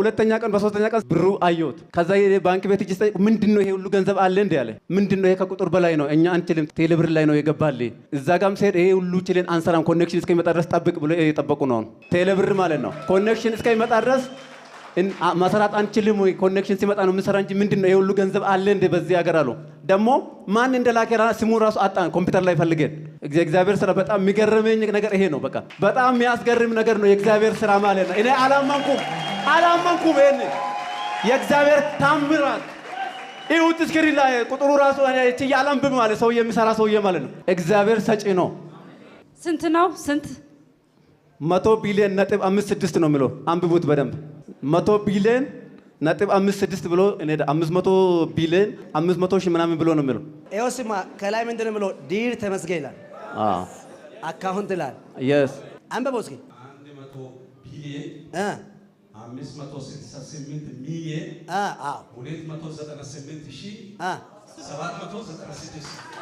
ሁለተኛ ቀን በሶስተኛ ቀን ብሩ አየሁት። ከዛ የባንክ ቤት እጅ ስጠይቅ ምንድነው ይሄ ሁሉ ገንዘብ አለ እንዴ አለ። ምንድነው ይሄ ከቁጥር በላይ ነው እኛ አንችልም፣ ቴሌብር ላይ ነው የገባል። እዛ ጋም ሲሄድ ይሄ ሁሉ ችልን አንሰራም፣ ኮኔክሽን እስከሚመጣ ድረስ ጠብቅ ብሎ እየጠበቁ ነው። ቴሌብር ማለት ነው። ኮኔክሽን እስከሚመጣ ድረስ ማሰራት አንችልም ወይ ኮኔክሽን ሲመጣ ነው የምንሰራ እንጂ ምንድነው ይሄ ሁሉ ገንዘብ አለ እንዴ በዚህ ሀገር አሉ። ደግሞ ማን እንደላከ ስሙ ራሱ አጣን ኮምፒውተር ላይ ፈልገን። እግዚአብሔር ስራ በጣም የሚገርመኝ ነገር ይሄ ነው። በቃ በጣም የሚያስገርም ነገር ነው የእግዚአብሔር ስራ ማለት ነው። እኔ አላመንኩም ይሄን የእግዚአብሔር ታምራት ይሁት እስክሪን ላይ ቁጥሩ ራሱ እቺ ያላምብ ማለት ሰው የሚሰራ ሰውዬ ማለት ነው። እግዚአብሔር ሰጪ ነው። ስንት ነው? ስንት 100 ቢሊዮን ነጥብ 56 ነው የሚለው አንብቡት በደንብ 100 ቢሊዮን ነጥብ 56 ብሎ እኔ 500 ቢሊዮን 500 ሺህ ምናምን ብሎ ነው የሚለው። ኤውስማ ከላይ ምንድን ነው የሚለው? ዲር ተመስገን ይላል። አካውንት ይላል። የስ አንበበው እስኪ 100 ቢሊዮን 568 ሚሊዮን 298 ሺህ 796